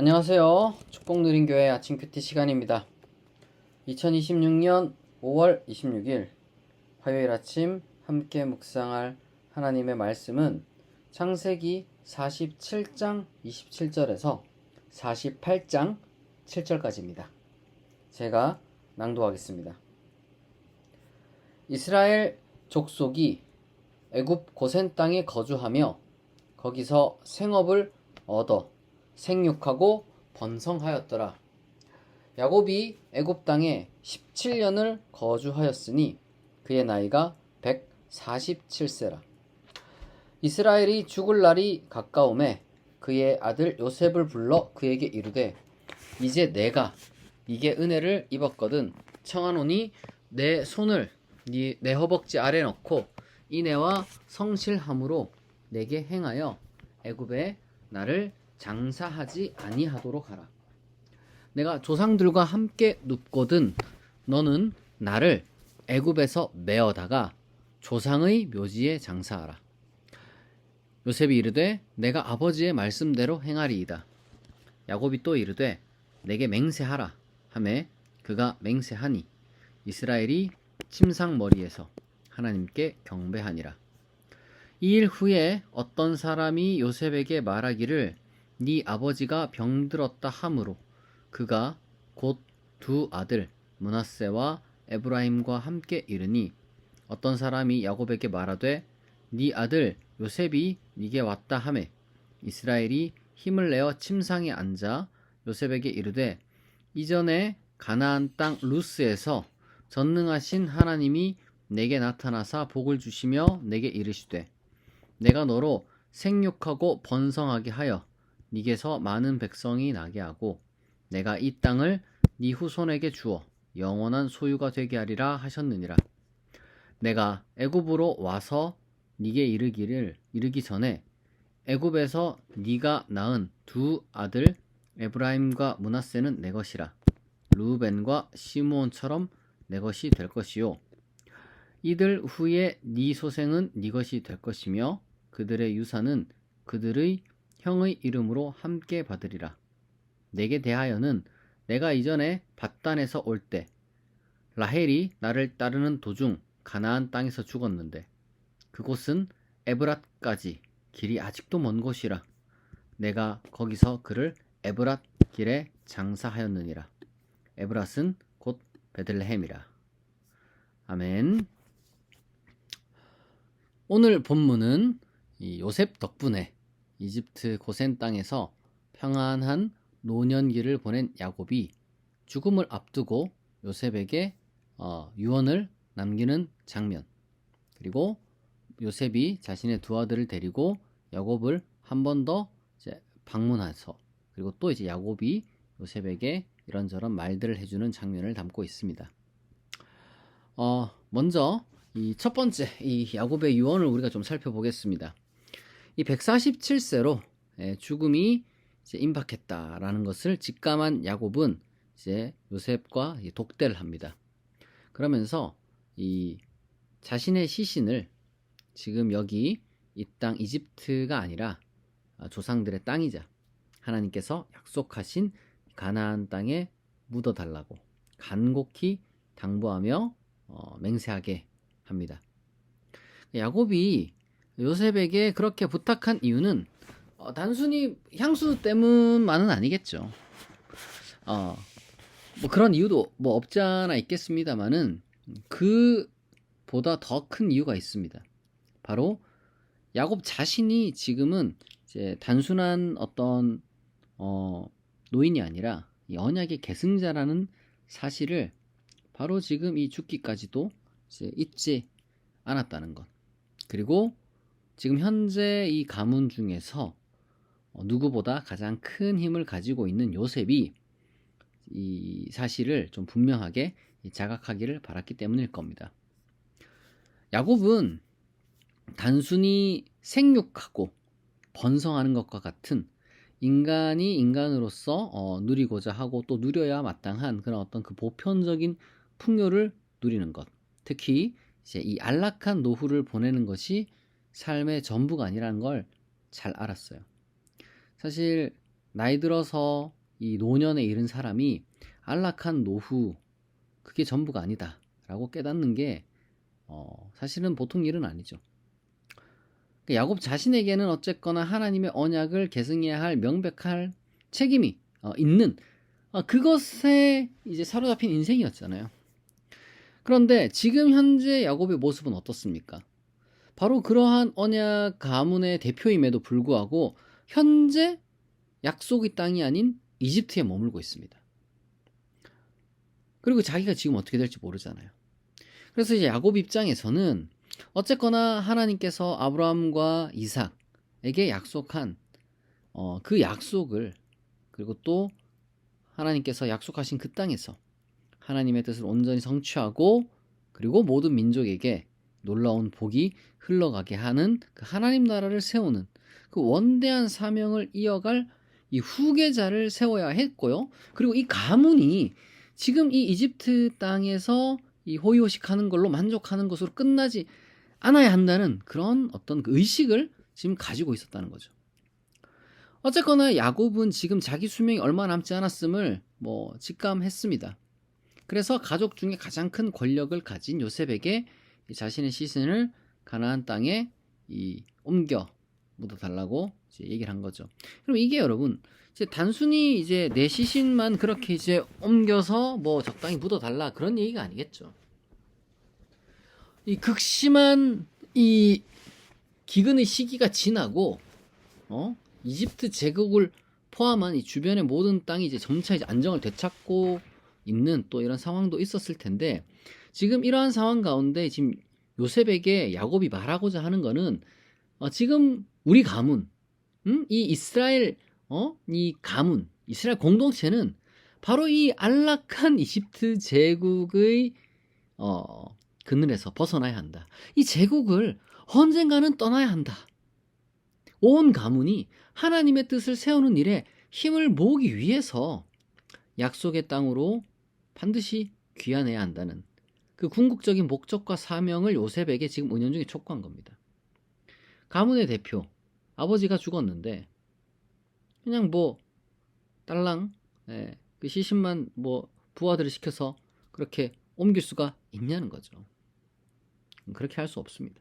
안녕하세요. 축복누린교회 아침 큐티 시간입니다. 2026년 5월 26일 화요일 아침 함께 묵상할 하나님의 말씀은 창세기 47장 27절에서 48장 7절까지입니다. 제가 낭독하겠습니다. 이스라엘 족속이 애굽 고센 땅에 거주하며 거기서 생업을 얻어 생육하고 번성하였더라. 야곱이 애굽 땅에 17년을 거주하였으니 그의 나이가 147세라. 이스라엘이 죽을 날이 가까움에 그의 아들 요셉을 불러 그에게 이르되 이제 내가 네게 은혜를 입었거든 청하노니 내 손을 내 허벅지 아래 넣고 인애와 성실함으로 내게 행하여 애굽에 나를 장사하지 아니하도록 하라. 내가 조상들과 함께 눕거든 너는 나를 애굽에서 메어다가 조상의 묘지에 장사하라. 요셉이 이르되 내가 아버지의 말씀대로 행하리이다. 야곱이 또 이르되 내게 맹세하라 하매 그가 맹세하니 이스라엘이 침상머리에서 하나님께 경배하니라. 이 일 후에 어떤 사람이 요셉에게 말하기를 네 아버지가 병들었다 하므로 그가 곧 두 아들 므낫세와 에브라임과 함께 이르니 어떤 사람이 야곱에게 말하되 네 아들 요셉이 네게 왔다 하매 이스라엘이 힘을 내어 침상에 앉아 요셉에게 이르되 이전에 가나안 땅 루스에서 전능하신 하나님이 내게 나타나사 복을 주시며 내게 이르시되 내가 너로 생육하고 번성하게 하여 네게서 많은 백성이 나게 하고 내가 이 땅을 네 후손에게 주어 영원한 소유가 되게 하리라 하셨느니라. 내가 애굽으로 와서 네게 이르기 전에 애굽에서 네가 낳은 두 아들 에브라임과 므낫세는 내 것이라. 르우벤과 시므온처럼 내 것이 될 것이요 이들 후에 네 소생은 네 것이 될 것이며 그들의 유산은 그들의 형의 이름으로 함께 받으리라. 내게 대하여는 내가 이전에 밧단에서 올 때 라헬이 나를 따르는 도중 가나안 땅에서 죽었는데 그곳은 에브랏까지 길이 아직도 먼 곳이라. 내가 거기서 그를 에브랏 길에 장사하였느니라. 에브랏은 곧 베들레헴이라. 아멘. 오늘 본문은 이 요셉 덕분에 이집트 고센 땅에서 평안한 노년기를 보낸 야곱이 죽음을 앞두고 요셉에게 유언을 남기는 장면, 그리고 요셉이 자신의 두 아들을 데리고 야곱을 한 번 더 방문해서 그리고 또 이제 야곱이 요셉에게 이런저런 말들을 해주는 장면을 담고 있습니다. 먼저 이 첫 번째 이 야곱의 유언을 우리가 좀 살펴보겠습니다. 이 147세로 죽음이 이제 임박했다라는 것을 직감한 야곱은 이제 요셉과 독대를 합니다. 그러면서 이 자신의 시신을 지금 여기 이 땅 이집트가 아니라 조상들의 땅이자 하나님께서 약속하신 가나안 땅에 묻어달라고 간곡히 당부하며 맹세하게 합니다. 야곱이 요셉에게 그렇게 부탁한 이유는 단순히 향수 때문만은 아니겠죠. 뭐 그런 이유도 뭐 없지 않아 있겠습니다만은 그보다 더 큰 이유가 있습니다. 바로 야곱 자신이 지금은 이제 단순한 어떤 노인이 아니라 이 언약의 계승자라는 사실을 바로 지금 이 죽기까지도 이제 잊지 않았다는 것. 그리고 지금 현재 이 가문 중에서 누구보다 가장 큰 힘을 가지고 있는 요셉이 이 사실을 좀 분명하게 자각하기를 바랐기 때문일 겁니다. 야곱은 단순히 생육하고 번성하는 것과 같은 인간이 인간으로서 누리고자 하고 또 누려야 마땅한 그런 어떤 그 보편적인 풍요를 누리는 것, 특히 이제 이 안락한 노후를 보내는 것이 삶의 전부가 아니라는 걸 잘 알았어요. 사실 나이 들어서 이 노년에 이른 사람이 안락한 노후 그게 전부가 아니다 라고 깨닫는 게 사실은 보통 일은 아니죠. 야곱 자신에게는 어쨌거나 하나님의 언약을 계승해야 할 명백한 책임이 있는 그것에 이제 사로잡힌 인생이었잖아요. 그런데 지금 현재 야곱의 모습은 어떻습니까? 바로 그러한 언약 가문의 대표임에도 불구하고 현재 약속의 땅이 아닌 이집트에 머물고 있습니다. 그리고 자기가 지금 어떻게 될지 모르잖아요. 그래서 이제 야곱 입장에서는 어쨌거나 하나님께서 아브라함과 이삭에게 약속한 그 약속을, 그리고 또 하나님께서 약속하신 그 땅에서 하나님의 뜻을 온전히 성취하고 그리고 모든 민족에게 놀라운 복이 흘러가게 하는 그 하나님 나라를 세우는 그 원대한 사명을 이어갈 이 후계자를 세워야 했고요. 그리고 이 가문이 지금 이 이집트 땅에서 이 호의호식하는 걸로 만족하는 것으로 끝나지 않아야 한다는 그런 어떤 그 의식을 지금 가지고 있었다는 거죠. 어쨌거나 야곱은 지금 자기 수명이 얼마 남지 않았음을 직감했습니다. 그래서 가족 중에 가장 큰 권력을 가진 요셉에게 자신의 시신을 가나안 땅에 옮겨 묻어달라고 얘기를 한 거죠. 그럼 이게 여러분 이제 단순히 이제 내 시신만 그렇게 이제 옮겨서 적당히 묻어달라 그런 얘기가 아니겠죠. 이 극심한 이 기근의 시기가 지나고 이집트 제국을 포함한 이 주변의 모든 땅이 이제 점차 이제 안정을 되찾고 있는 또 이런 상황도 있었을 텐데, 지금 이러한 상황 가운데 지금 요셉에게 야곱이 말하고자 하는 거는 지금 우리 가문, 이 이스라엘 이 가문, 이스라엘 공동체는 바로 이 안락한 이집트 제국의 그늘에서 벗어나야 한다. 이 제국을 언젠가는 떠나야 한다. 온 가문이 하나님의 뜻을 세우는 일에 힘을 모으기 위해서 약속의 땅으로 반드시 귀환해야 한다는 그 궁극적인 목적과 사명을 요셉에게 지금 은연중에 촉구한 겁니다. 가문의 대표, 아버지가 죽었는데 그냥 딸랑 그 시신만 부하들을 시켜서 그렇게 옮길 수가 있냐는 거죠. 그렇게 할 수 없습니다.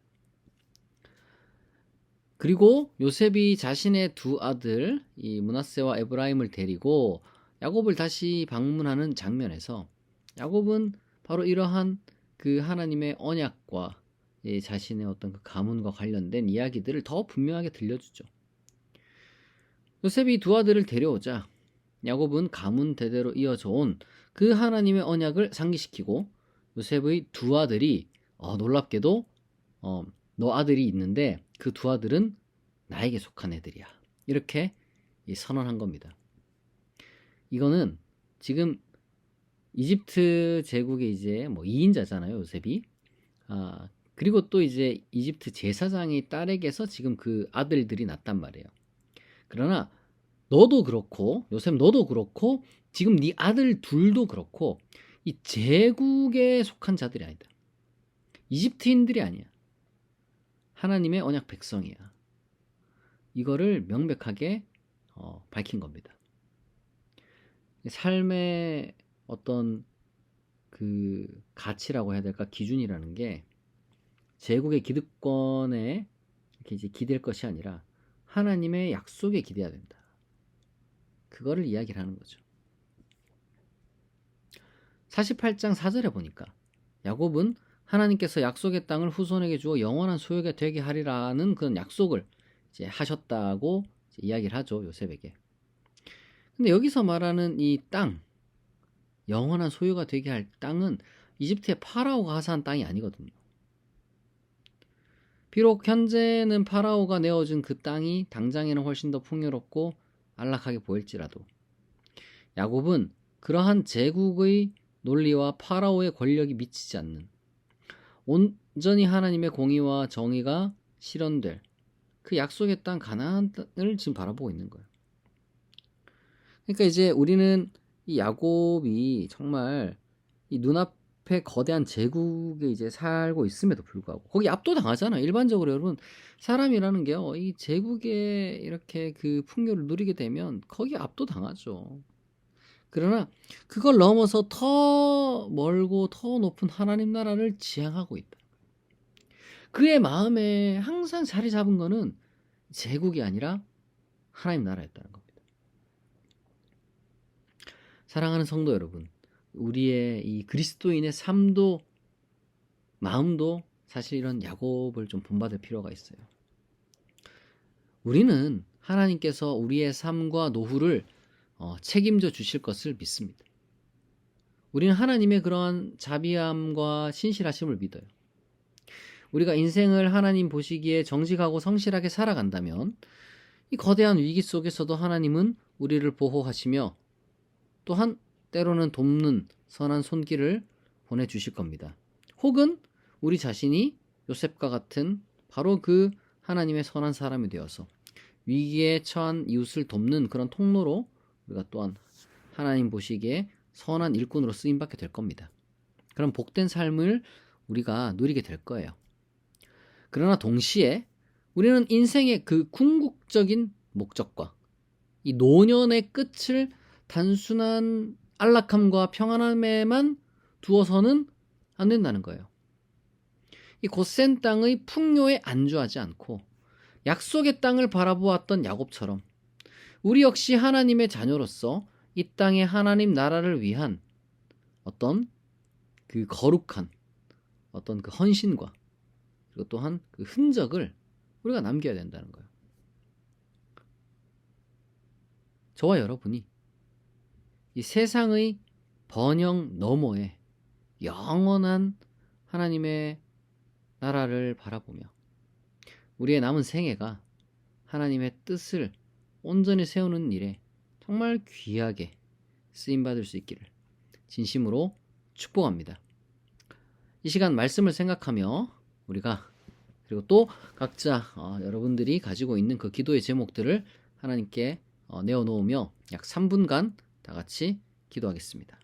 그리고 요셉이 자신의 두 아들 이 므낫세와 에브라임을 데리고 야곱을 다시 방문하는 장면에서 야곱은 바로 이러한 그 하나님의 언약과 자신의 어떤 그 가문과 관련된 이야기들을 더 분명하게 들려주죠. 요셉이 두 아들을 데려오자 야곱은 가문 대대로 이어져 온 그 하나님의 언약을 상기시키고 요셉의 두 아들이 놀랍게도 너 아들이 있는데 그 두 아들은 나에게 속한 애들이야. 이렇게 선언한 겁니다. 이거는 지금 이집트 제국의 이제 2인자잖아요, 요셉이. 그리고 또 이제 이집트 제사장의 딸에게서 지금 그 아들들이 났단 말이에요. 그러나 너도 그렇고 요셉 너도 그렇고 지금 네 아들 둘도 그렇고 이 제국에 속한 자들이 아니다. 이집트인들이 아니야. 하나님의 언약 백성이야. 이거를 명백하게 밝힌 겁니다. 삶의 어떤 그 가치라고 해야 될까, 기준이라는 게 제국의 기득권에 이렇게 이제 기댈 것이 아니라 하나님의 약속에 기대야 된다. 그거를 이야기를 하는 거죠. 48장 4절에 보니까 야곱은 하나님께서 약속의 땅을 후손에게 주어 영원한 소유가 되게 하리라는 그런 약속을 이제 하셨다고 이제 이야기를 하죠, 요셉에게. 근데 여기서 말하는 이 땅, 영원한 소유가 되게 할 땅은 이집트의 파라오가 하사한 땅이 아니거든요. 비록 현재는 파라오가 내어준 그 땅이 당장에는 훨씬 더 풍요롭고 안락하게 보일지라도 야곱은 그러한 제국의 논리와 파라오의 권력이 미치지 않는 온전히 하나님의 공의와 정의가 실현될 그 약속의 땅 가나안을 지금 바라보고 있는 거예요. 그러니까 이제 우리는 이 야곱이 정말 이 눈앞에 옆에 거대한 제국에 이제 살고 있음에도 불구하고 거기 압도당하잖아요. 일반적으로 여러분 사람이라는 게요. 이 제국에 이렇게 그 풍요를 누리게 되면 거기 압도당하죠. 그러나 그걸 넘어서 더 멀고 더 높은 하나님 나라를 지향하고 있다. 그의 마음에 항상 자리 잡은 거는 제국이 아니라 하나님 나라였다는 겁니다. 사랑하는 성도 여러분, 우리의 이 그리스도인의 삶도 마음도 사실 이런 야곱을 좀 본받을 필요가 있어요. 우리는 하나님께서 우리의 삶과 노후를 책임져 주실 것을 믿습니다. 우리는 하나님의 그러한 자비함과 신실하심을 믿어요. 우리가 인생을 하나님 보시기에 정직하고 성실하게 살아간다면 이 거대한 위기 속에서도 하나님은 우리를 보호하시며 또한 때로는 돕는 선한 손길을 보내주실 겁니다. 혹은 우리 자신이 요셉과 같은 바로 그 하나님의 선한 사람이 되어서 위기에 처한 이웃을 돕는 그런 통로로 우리가 또한 하나님 보시기에 선한 일꾼으로 쓰임받게 될 겁니다. 그럼 복된 삶을 우리가 누리게 될 거예요. 그러나 동시에 우리는 인생의 그 궁극적인 목적과 이 노년의 끝을 단순한 안락함과 평안함에만 두어서는 안 된다는 거예요. 이 곧센 땅의 풍요에 안주하지 않고 약속의 땅을 바라보았던 야곱처럼 우리 역시 하나님의 자녀로서 이 땅의 하나님 나라를 위한 어떤 그 거룩한 어떤 그 헌신과 그리고 또한 그 흔적을 우리가 남겨야 된다는 거예요. 저와 여러분이 이 세상의 번영 너머에 영원한 하나님의 나라를 바라보며 우리의 남은 생애가 하나님의 뜻을 온전히 세우는 일에 정말 귀하게 쓰임받을 수 있기를 진심으로 축복합니다. 이 시간 말씀을 생각하며 우리가 그리고 또 각자 여러분들이 가지고 있는 그 기도의 제목들을 하나님께 내어놓으며 약 3분간 다 같이 기도하겠습니다.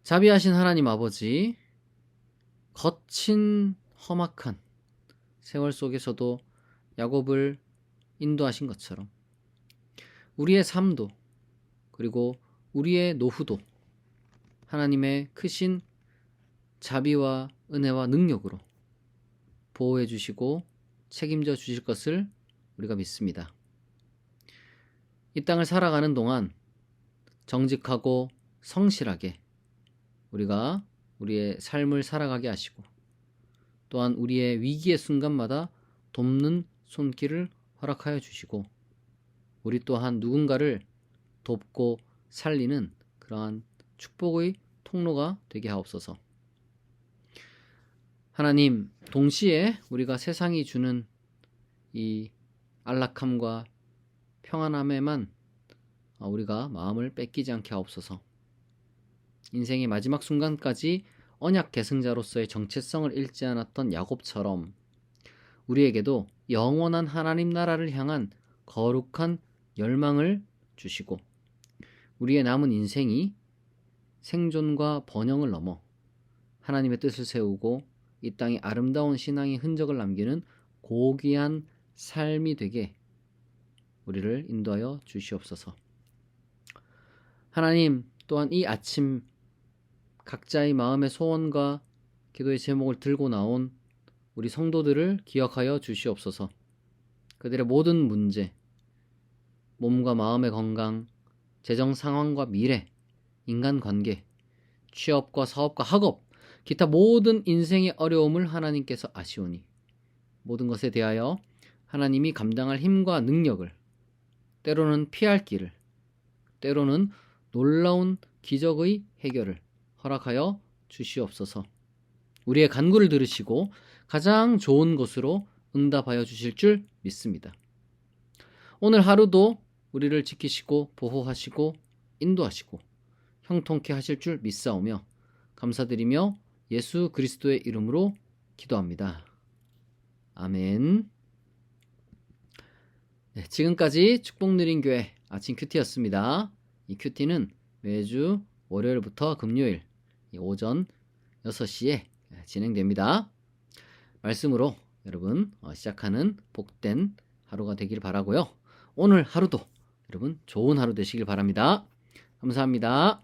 자비하신 하나님 아버지, 거친 험악한 세월 속에서도 야곱을 인도하신 것처럼 우리의 삶도 그리고 우리의 노후도 하나님의 크신 자비와 은혜와 능력으로 보호해 주시고 책임져 주실 것을 우리가 믿습니다. 이 땅을 살아가는 동안 정직하고 성실하게 우리가 우리의 삶을 살아가게 하시고 또한 우리의 위기의 순간마다 돕는 손길을 허락하여 주시고 우리 또한 누군가를 돕고 살리는 그러한 축복의 통로가 되게 하옵소서. 하나님, 동시에 우리가 세상이 주는 이 안락함과 평안함에만 우리가 마음을 뺏기지 않게 하옵소서. 인생의 마지막 순간까지 언약 계승자로서의 정체성을 잃지 않았던 야곱처럼 우리에게도 영원한 하나님 나라를 향한 거룩한 열망을 주시고 우리의 남은 인생이 생존과 번영을 넘어 하나님의 뜻을 세우고 이 땅에 아름다운 신앙의 흔적을 남기는 고귀한 삶이 되게 우리를 인도하여 주시옵소서. 하나님, 또한 이 아침 각자의 마음의 소원과 기도의 제목을 들고 나온 우리 성도들을 기억하여 주시옵소서. 그들의 모든 문제, 몸과 마음의 건강, 재정 상황과 미래, 인간관계, 취업과 사업과 학업, 기타 모든 인생의 어려움을 하나님께서 아시오니 모든 것에 대하여 하나님이 감당할 힘과 능력을, 때로는 피할 길을, 때로는 놀라운 기적의 해결을 허락하여 주시옵소서. 우리의 간구를 들으시고 가장 좋은 것으로 응답하여 주실 줄 믿습니다. 오늘 하루도 우리를 지키시고 보호하시고 인도하시고 형통케 하실 줄 믿사오며 감사드리며 예수 그리스도의 이름으로 기도합니다. 아멘. 네, 지금까지 축복 누린 교회 아침 큐티였습니다. 이 큐티는 매주 월요일부터 금요일 오전 6시에 진행됩니다. 말씀으로 여러분 시작하는 복된 하루가 되길 바라고요. 오늘 하루도 여러분 좋은 하루 되시길 바랍니다. 감사합니다.